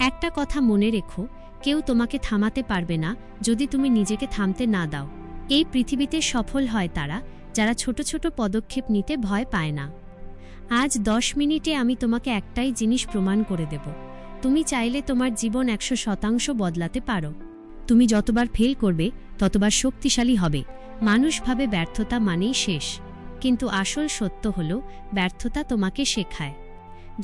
একটা কথা মনে রেখো, কেউ তোমাকে থামাতে পারবে না যদি তুমি নিজেকে থামতে না দাও। এই পৃথিবীতে সফল হয় তারা, যারা ছোট ছোট পদক্ষেপ নিতে ভয় পায় না। আজ 10 মিনিটে আমি তোমাকে একটাই জিনিস প্রমাণ করে দেব। তুমি চাইলে তোমার জীবন 100% বদলাতে পারো। তুমি যতবার ফেল করবে ততবার শক্তিশালী হবে। মানুষ ভাবে ব্যর্থতা মানেই শেষ, কিন্তু আসল সত্য হলো ব্যর্থতা তোমাকে শেখায়।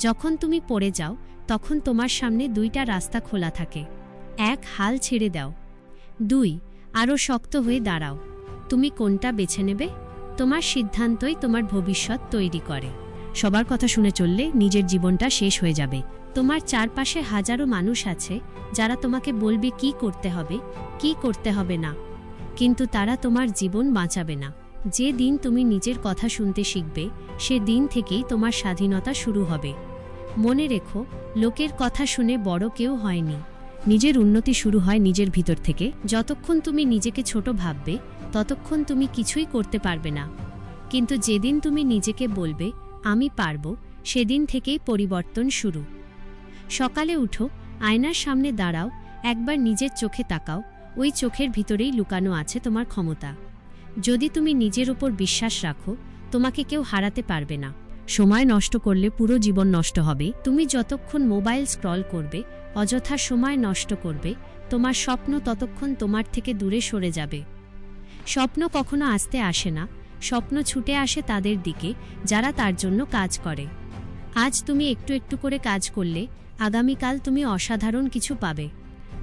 যখন তুমি পড়ে যাও তখন তোমার সামনে 2টা রাস্তা খোলা থাকে। 1, হাল ছেড়ে দাও। 2, আরও শক্ত হয়ে দাঁড়াও। তুমি কোনটা বেছে নেবে? তোমার সিদ্ধান্তই তোমার ভবিষ্যৎ তৈরি করে। সবার কথা শুনে চললে নিজের জীবনটা শেষ হয়ে যাবে। তোমার চারপাশে হাজারো মানুষ আছে যারা তোমাকে বলবে কি করতে হবে, কি করতে হবে না, কিন্তু তারা তোমার জীবন বাঁচাবে না। যে দিন তুমি নিজের কথা শুনতে শিখবে, সে দিন থেকেই তোমার স্বাধীনতা শুরু হবে। মনে রেখো, লোকের কথা শুনে বড় কেউ হয়নি। নিজের উন্নতি শুরু হয় নিজের ভিতর থেকে। যতক্ষণ তুমি নিজেকে ছোট ভাববে, ততক্ষণ তুমি কিছুই করতে পারবে না। কিন্তু যেদিন তুমি নিজেকে বলবে আমি পারবো, সেদিন থেকেই পরিবর্তন শুরু। সকালে উঠো, আয়নার সামনে দাঁড়াও, একবার নিজের চোখে তাকাও। ওই চোখের ভিতরেই লুকানো আছে তোমার ক্ষমতা। যদি তুমি নিজের উপর বিশ্বাস রাখো, তোমাকে কেউ হারাতে পারবে না। সময় নষ্ট করলে পুরো জীবন নষ্ট হবে। তুমি যতক্ষণ মোবাইল স্ক্রল করবে, অযথা সময় নষ্ট করবে, তোমার স্বপ্ন ততক্ষণ তোমার থেকে দূরে সরে যাবে। স্বপ্ন কখনো আসতে আসে না, স্বপ্ন ছুটে আসে তাদের দিকে যারা তার জন্য কাজ করে। আজ তুমি একটু একটু করে কাজ করলে আগামীকাল তুমি অসাধারণ কিছু পাবে।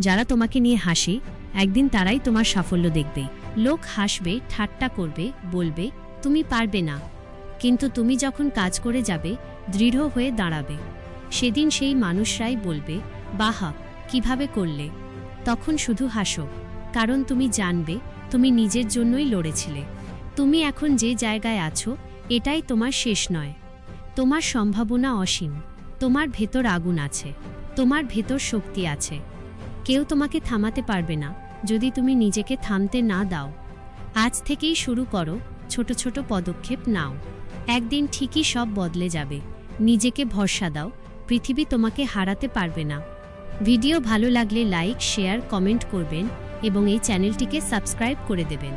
যারা তোমাকে নিয়ে হাসে, একদিন তারাই তোমার সাফল্য দেখবে। লোক হাসবে, ঠাট্টা করবে, বলবে তুমি পারবে না, কিন্তু তুমি যখন কাজ করে যাবে, দৃঢ় হয়ে দাঁড়াবে, সেদিন সেই মানুষরাই বলবে বাহা, কিভাবে করলে। তখন শুধু হাসো, কারণ তুমি জানবে তুমি নিজের জন্যই লড়েছিলে। তুমি এখন যে জায়গায় আছো, এটাই তোমার শেষ নয়। তোমার সম্ভাবনা অসীম। তোমার ভেতর আগুন আছে, তোমার ভেতর শক্তি আছে। কেউ তোমাকে থামাতে পারবে না যদি তুমি নিজেকে থামতে না দাও। আজ থেকেই শুরু করো, ছোট ছোট পদক্ষেপ নাও। একদিন ঠিকই সব বদলে যাবে। নিজেকে ভরসা দাও, পৃথিবী তোমাকে হারাতে পারবে না। ভিডিও ভালো লাগলে লাইক, শেয়ার, কমেন্ট করবেন এবং এই চ্যানেলটিকে সাবস্ক্রাইব করে দেবেন।